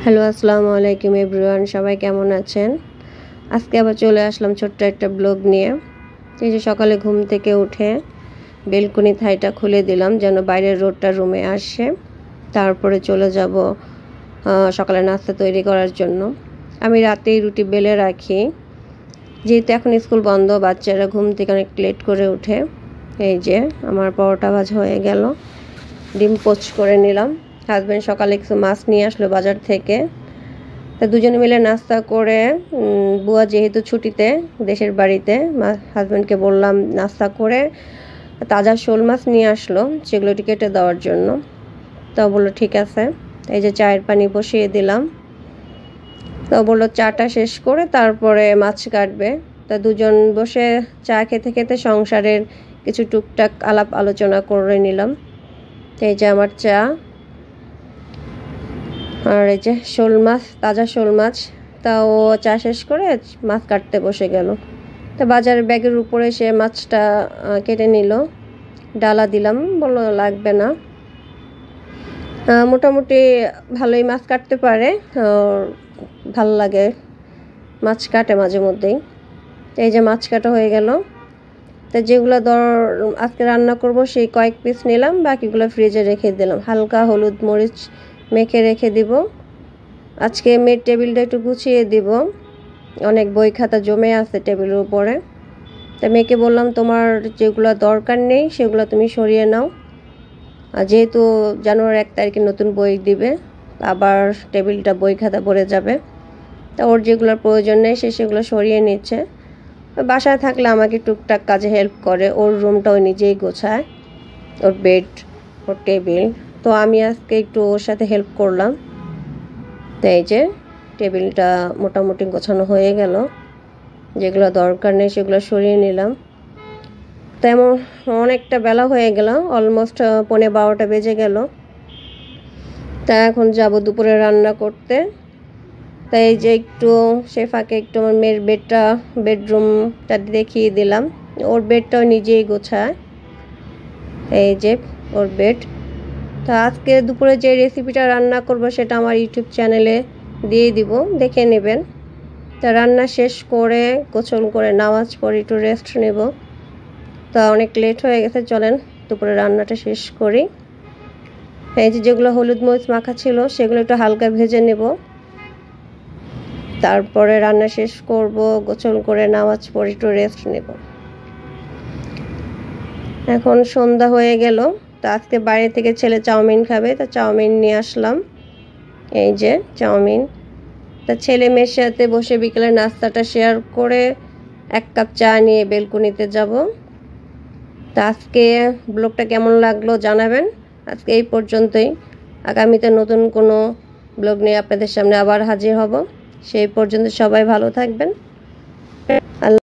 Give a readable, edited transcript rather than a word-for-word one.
Hello, আসসালামু আলাইকুম everyone. সবাই কেমন আছেন? আজকে আবার চলে আসলাম ছোট্ট একটা ব্লগ নিয়ে। এই যে সকালে ঘুম থেকে উঠে বেলকনি থাইটা খুলে দিলাম যেন বাইরের রোদটা রুমে আসে। তারপরে চলে যাব সকালে নাস্তা তৈরি করার জন্য। আমি রাতেই রুটি বেলে রাখি, যেহেতু এখন স্কুল বন্ধ, বাচ্চারা ঘুম থেকে অনেক লেট করে উঠে। এই যে আমার পরোটা ভাজা হয়ে গেল, ডিম পোচ করে নিলাম। হাজব্যান্ড সকালে কিছু মাছ নিয়ে আসলো বাজার থেকে, তা দুজনে মিলে নাস্তা করে বুয়া যেহেতু ছুটিতে দেশের বাড়িতে, হাজব্যান্ডকে বললাম নাস্তা করে তাজা শোল মাছ নিয়ে আসলো, সেগুলো কেটে দেওয়ার জন্য। তা বললো ঠিক আছে। এই যে চায়ের পানি বসিয়ে দিলাম। তা বললো চাটা শেষ করে তারপরে মাছ কাটবে। তা দুজন বসে চা খেতে খেতে সংসারের কিছু টুকটাক আলাপ আলোচনা করে নিলাম। এই যে আমার চা, আর এই যে শোল মাছ, তাজা শোল মাছ। তা ও চা শেষ করে মাছ কাটতে বসে গেল। তা বাজারের ব্যাগের উপরে সে মাছটা কেটে নিল, ডালা দিলাম, বললো লাগবে না। মোটামুটি ভালোই মাছ কাটতে পারে, ভালো লাগে, মাছ কাটে মাঝে মধ্যেই। এই যে মাছ কাটা হয়ে গেল। তা যেগুলো আজকে রান্না করব সেই কয়েক পিস নিলাম, বাকিগুলো ফ্রিজে রেখে দিলাম, হালকা হলুদ মরিচ মেখে রেখে দিব। আজকে মেয়ের টেবিলটা একটু গুছিয়ে দিব, অনেক বই খাতা জমে আছে টেবিলের উপরে। তা মেয়েকে বললাম তোমার যেগুলো দরকার নেই সেগুলো তুমি সরিয়ে নাও, আর যেহেতু জানুয়ারি 1 তারিখে নতুন বই দিবে, আবার টেবিলটা বই খাতা ভরে যাবে। তা ওর যেগুলোর প্রয়োজন নেই সেগুলো সরিয়ে নিচ্ছে। বাসায় থাকলে আমাকে টুকটাক কাজে হেল্প করে, ওর রুমটাও নিজেই গোছায়, ওর বেড, ওর টেবিল। তো আমি আজকে একটু ওর সাথে হেল্প করলাম। তো এই যে টেবিলটা মোটামুটি গোছানো হয়ে গেল, যেগুলো দরকার নেই সেগুলো সরিয়ে নিলাম। তেমন অনেকটা বেলা হয়ে গেল, অলমোস্ট 11:15 বেজে গেল। তা এখন যাব দুপুরে রান্না করতে। তাই এই যে একটু সে ফাঁকে একটু আমার মেয়ের বেডরুমটা দেখিয়ে দিলাম। ওর বেডটাও নিজেই গোছায়, এই যে ওর বেড। তা আজকে দুপুরে যে রেসিপিটা রান্না করব সেটা আমার ইউটিউব চ্যানেলে দিয়ে দিব, দেখে নেবেন। তা রান্না শেষ করে গোসল করে নামাজ পড়ে একটু রেস্ট নেব। তা অনেক লেট হয়ে গেছে, চলেন দুপুরে রান্নাটা শেষ করি। এই যে যেগুলো হলুদ মরিচ মাখা ছিল সেগুলো একটু হালকা ভেজে নেব, তারপরে রান্না শেষ করব, গোসল করে নামাজ পড়ে একটু রেস্ট নেব। এখন সন্ধ্যা হয়ে গেল। তা আজকে বাইরে থেকে ছেলে চাউমিন খাবে, তা চাউমিন নিয়ে আসলাম। এই যে চাউমিন। তা ছেলে মেয়ের সাথে বসে বিকেলে নাস্তাটা শেয়ার করে 1 কাপ চা নিয়ে বেলকনিতে যাব। তা আজকে ব্লগটা কেমন লাগলো জানাবেন। আজকে এই পর্যন্তই, আগামীতে নতুন কোনো ব্লগ নিয়ে আপনাদের সামনে আবার হাজির হব। সেই পর্যন্ত সবাই ভালো থাকবেন। আল্লাহ।